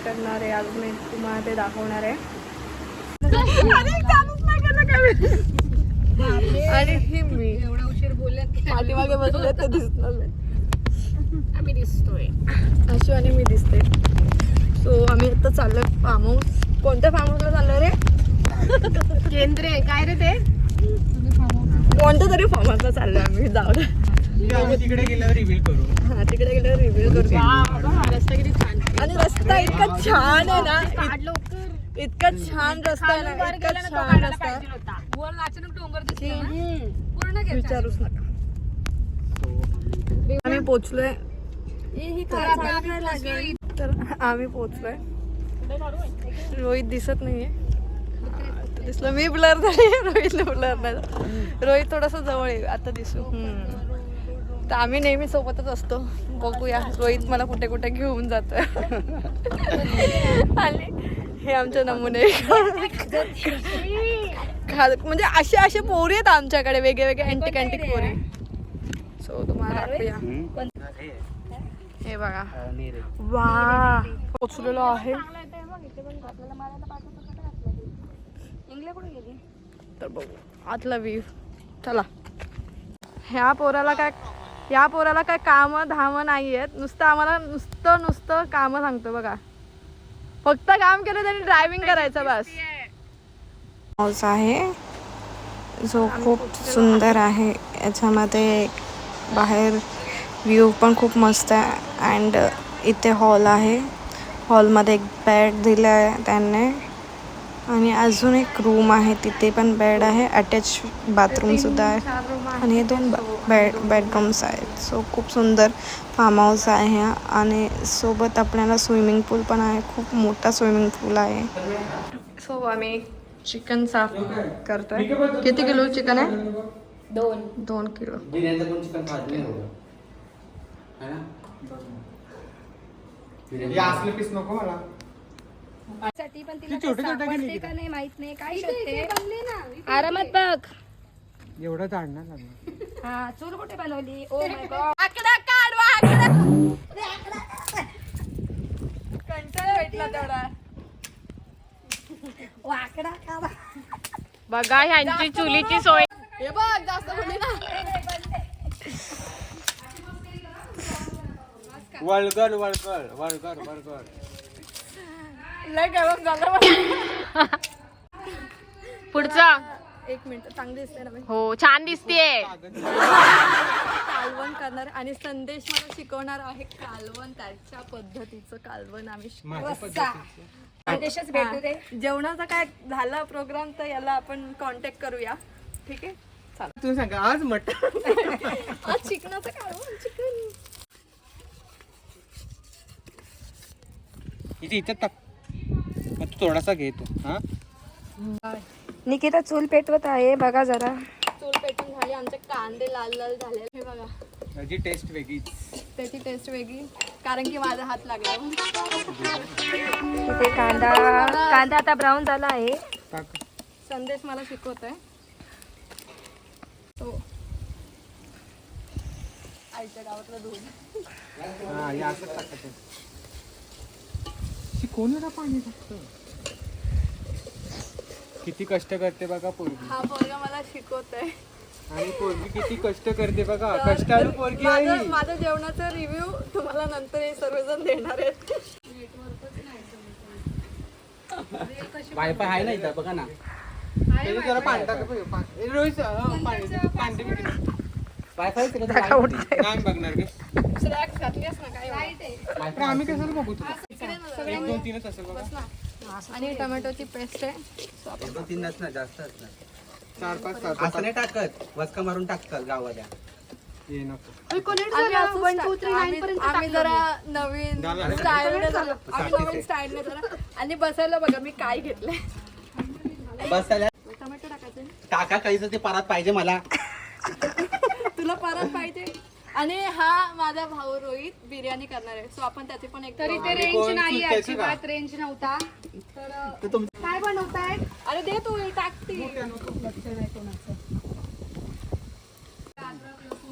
करणार आहे. आज मी तुम्हाला ते दाखवणार आहे. आणि ही मी एवढा उशीर बोलल्यात पाठीमागे बसले ते दिसणार नाही. आम्ही दिसतोय. अशी आणि मी दिसते. सो आम्ही आता चाललोय फार्म हाऊस. कोणत्या फार्म हाऊसला चाललोय रे? केंद्र काय रे ते? कोणत्या तरी फार्म हाऊसला चाललोय आम्ही. जाऊ तिकडे गेल्यावर रिव्हील करू. हा, तिकडे गेल्यावर रिव्ह्यू करू. रस्ता किती छान. आणि रस्ता इतका छान आहे ना, काढ लवकर. इतका छान रस्ता आहे ना, वर इतका गेला ना तो छान काढायला रस्ता. पाहिजे होता. वर अचानक डोंगर दिसला ना. पूर्ण घे. विचारूच नका. आम्ही पोचलोय. तर आम्ही पोचलोय. रोहित दिसत नाहीये. आता दिसलं. मी ब्लर झाली, रोहित ब्लर नाही. रोहित थोडासा जवळ आहे, आता दिसू. तर आम्ही नेहमी सोबतच असतो. बघूया रोहित मला कुठे कुठे घेऊन जातोय. आणि हे आमचे नमुने. म्हणजे असे पोरी आहेत आमच्याकडे, वेगळे वेगळे अँटिक अँटिक पोरी. सो तुम्हाला दाखवूया. हे बघा. वा, पोचलेलो आहे. तर बघू आतला व्ह्यू. चला. या पोराला काय काम धाम नाही आहेत. नुसतं आम्हाला नुसतं काम सांगतो बघा. फक्त काम केलं त्यांनी ड्रायव्हिंग करायचं बस. हाऊस आहे जो खूप सुंदर आहे. याच्यामध्ये बाहेर व्ह्यू पण खूप मस्त आहे. अँड इथे हॉल आहे. हॉलमध्ये एक बेड दिला आहे त्यांनी. आणि अजून एक रूम आहे, तिथे पण बेड आहे. अटॅच बाथरूमसुद्धा आहे. आणि हे 2 बेडरूम्स आहेत. सो खूप सुंदर फार्म हाऊस आहे ह्या. आणि सोबत आपल्याला स्विमिंग पूल पण आहे. खूप मोठा स्विमिंग पूल आहे. सो आम्ही चिकन साफ करतोय. किती किलो चिकन आहे? 2 किलो. असलं पीस नको मला. साठी पण तिला सापडते का नाही माहित नाही. काय शोधते? आरामात बघ. एवढं जाणणार लागणार. हा, चूल कुठे बनवली? Oh my God. आकडा काढवा. कंटाळा भेटला तेवढा. वाकडा काढा. बघा ह्यांची चुलीची सोय. हे बघ जास्त बोलली ना. वळगड लय गरम झालं. पुढचा. 1 मिनिट. चांगली दिसते ना बाई. हो, छान दिसतेय. कालवण करणार आणि संदेश मला शिकवणार आहे कालवण. त्याच्या पद्धतीचं कालवण आम्ही संदेशच भेटू दे. जेवणाचा काय झाला प्रोग्राम तर याला आपण कॉन्टॅक्ट करूया. ठीक आहे. चालेल. तू सांग आज मटण. आज चिकनाचं कालवण. चिकन इथे टाक. मग तू थोडासा घे तू. हा, निकिता चूल पेटवत आहे. बघा जरा. चूल पेटून झाली. आमचे कांदे लाल लाल झाले. हे बघा. त्याची टेस्ट वेगळीच. त्याची टेस्ट वेगळी कारण की माझा हात लागला. इथे कांदा आता ब्राऊन झाला आहे. टाक. संदेश मला शिकवतोय. तो आईच्या गावातलं दूध. हा, हे असंच टाकायचं. कोण एवढं पाणी टाकतं? किती कष्ट करते बघा पोरगी. हा पोरगा मला शिकवतोय. आणि पोरगी किती कष्ट करते बघा. कष्टाळू पोरगी आहे. माझ्या जेवणाचा रिव्ह्यू तुम्हाला नंतर हे सर्वजण देणार आहेत. वायफाय आहे ना इथं बघा ना. जरा पाणी टाक. रोहित पाणी वायफाय नाही बघणार की. स्नॅक्स घातलीस ना काय वायफाय आम्ही कशाला बघू तुला. 1 2 3च असेल बघा. आणि टोमॅटोची पेस्ट आहे. 2-3 ना जास्त असणार. 4 5 7 असं नाही टाकत. वचका मारून टाकतात गावाला. ये नको. आम्ही जरा नवीन स्टाईलने झालो. आम्ही नवीन स्टाईलने जरा. आणि बसायला बघा मी काय घेतलंय. बसायला टोमॅटो टाकायचे. टाका काहीच ते परत पाहिजे मला. तुला परत पाहिजे. आणि हा माझा भाऊ रोहित बिर्याणी करणार आहे. सो आपण त्याचे पण एक तरी ते रेंज नाही. अजिबात रेंज नव्हता. तर काय बनवताय? अरे दे तू टाकती.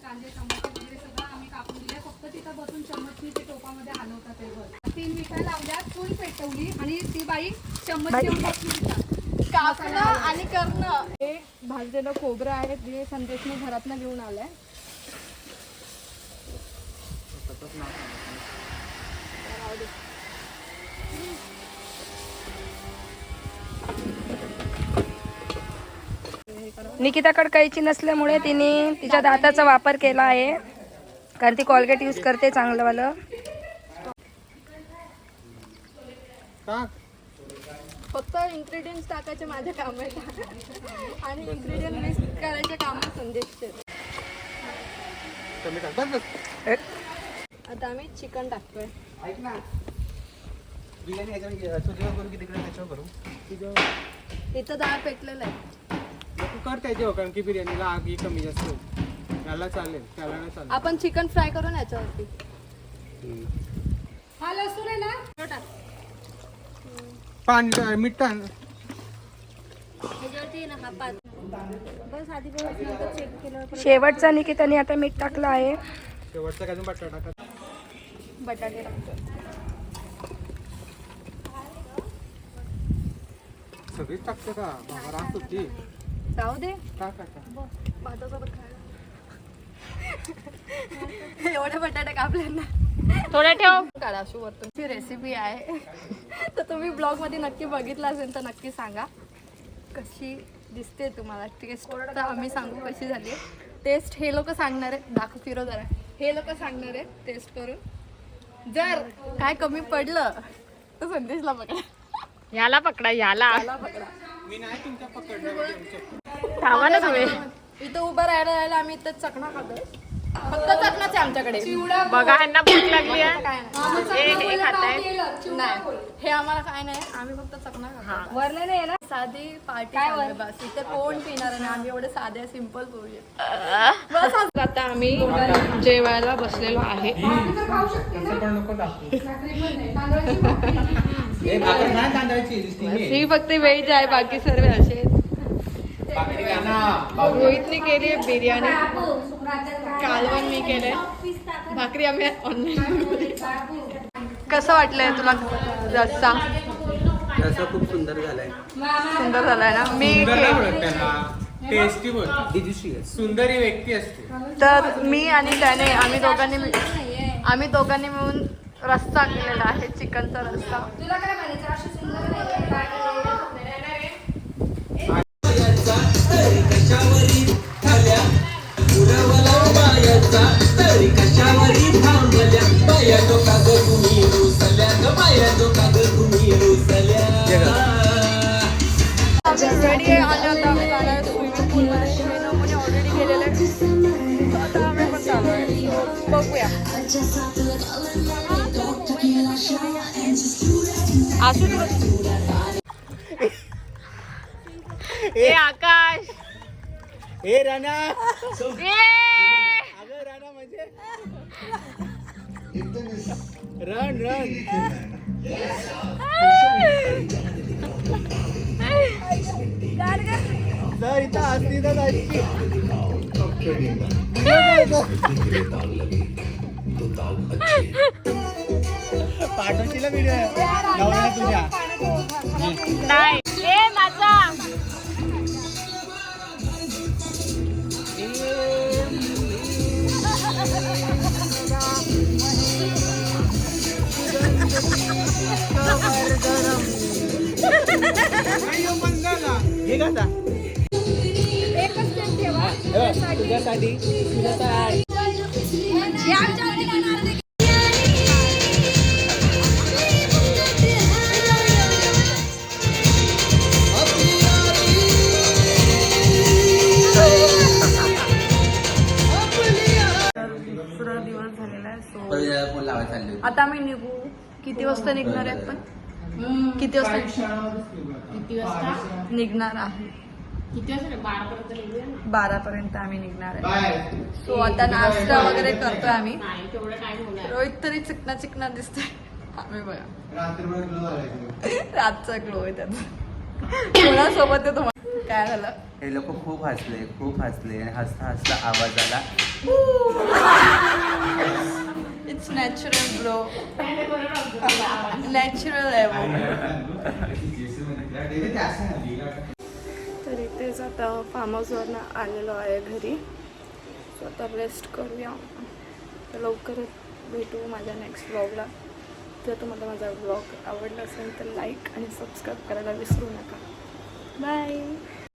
कांदे टमाटे वगैरे सगळं आम्ही कापून दिले. फक्त तिथं बसून चम्मचनी ते टोपामध्ये हलवतात. 3 विटा लावल्या. चूल पेटवली. बाई चम्मच घेऊन बसली. कापणं आणि करणं. हे भाजलेलं खोबरं आहे जे संदेशने घरातनं घेऊन आलंय. निकिताकडे कैची नसल्यामुळे तिने तिच्या दाताचा वापर केला आहे, कारण ती कोलगेट यूज करते चांगलंवालं. फक्त इन्ग्रेडियंट्स टाकायचे माझ्या कामाला आणि इन्ग्रेडियंट मिक्स करायचे काम संदेशचे. आता आम्ही चिकन टाकतोय. ऐक ना, बिर्याणी याच्यावर तुझ्यावर करू की तिकडे त्याच्यावर करू? इथं डाळ पेटलेलं आहे. तू कर त्याच्यावर, कारण की बिर्याणीला आग ही कमी जास्त होते. त्याला चालेल, त्याला नाही चालेल. आपण चिकन फ्राय करू ना याच्यावरती. हा लसूण आहे ना, पाणी मीठ टाक. शेवटचा निकिताने आता मीठ टाकलं आहे. शेवटचा काय बटाटा टाका. बटाटे टाकतो. सगळीच टाकते का? बाबा राहत होती. जाऊ दे टाक टाका. भातासोबत खायला. एवढे बटाटे कापले ना. थोडं ठेव. काढाशू वरतूनची रेसिपी आहे. तर तुम्ही ब्लॉग मध्ये नक्की बघितला असेल तर नक्की सांगा कशी दिसते तुम्हाला. टेस्ट तर आम्ही सांगू कशी झाली. टेस्ट हे लोक सांगणार आहे. दाखव फिरो जरा. हे लोक सांगणार आहे टेस्ट करून. जर काय कमी पडलं तर संदेशला पकडा. याला पकडा, याला पकडा. मी नाही तुमच्या पकडलं. थांबा ना तुम्ही. इथं उभं राहायला आम्ही इथं चकणा खातोय. फक्त चकणाच आहे आमच्याकडे. बघा ह्यांना भूक लागली आहे. काय नाही. हे खाताय. नाही हे आम्हाला काय नाही. आम्ही फक्त चकणा खातो. वरले नाही ना, साधी पार्टी चालू बस. इथे कोण पिणार नाही. आम्ही एवढे साधे सिंपल करूया बस. आता आम्ही जेवायला बसलेलो आहे. तसं पण नको टाकू. हे भाकर नाही तांदळाची ही फक्त व्हेज आहे, बाकी सर्व असे. रोहितने केली बिर्याणी, कालवण मी केलंय, भाकरी आम्ही ऑनलाईन. कसं वाटलंय तुला रस्सा? रस्सा खूप सुंदर झालाय. सुंदर झालाय ना. मी टेस्टी बोल. डिलिशियस. सुंदर ही व्यक्ती असते. तर मी आणि त्याने आम्ही दोघांनी मिळून रस्सा केलेला आहे, चिकनचा रस्सा. तुला काय म्हणायचं अशी सुंदर नाही. रेडी आहे आणि आता आम्ही जाणार आहे स्विमिंग पूलमध्ये. श्रीनमने ऑलरेडी गेलेलं आहे. आता आम्ही पण चालू आहे. बघूया. ए आकाश. ए राणा, ए अगं राणा म्हणजे रन रन. जर इथं असती तर जायची. पाठवशील व्हिडिओ नवऱ्याला तुझ्या. नाही. ए माझा. हे का आता? तुझ्यासाठी दुसरा दिवस झालेला आहे. सो फोन लावायला चालली. आता आम्ही निघू. किती वाजता निघणार आहे आपण? किती वाजता निघणार आहे? 12 आम्ही निघणार आहे. सो आता नाश्ता वगैरे करतोय आम्ही. रोहित तरी चिकना दिसतोय. आम्ही बघा रातचा ग्लो आहे त्याचा. कोणासोबत आहे तुम्हाला? काय झालं? हे लोक खूप हसले आणि हसता हसता आवाज आला. It's natural glow. नॅचरल आहे तर इथेच आता फार्म हाऊसवरनं आलेलो आहे घरी. सो आता रेस्ट करूया. तर लवकरच भेटू माझ्या नेक्स्ट व्लॉगला. जर तुम्हाला माझा व्लॉग आवडला असेल तर लाईक आणि सबस्क्राईब करायला विसरू नका. बाय.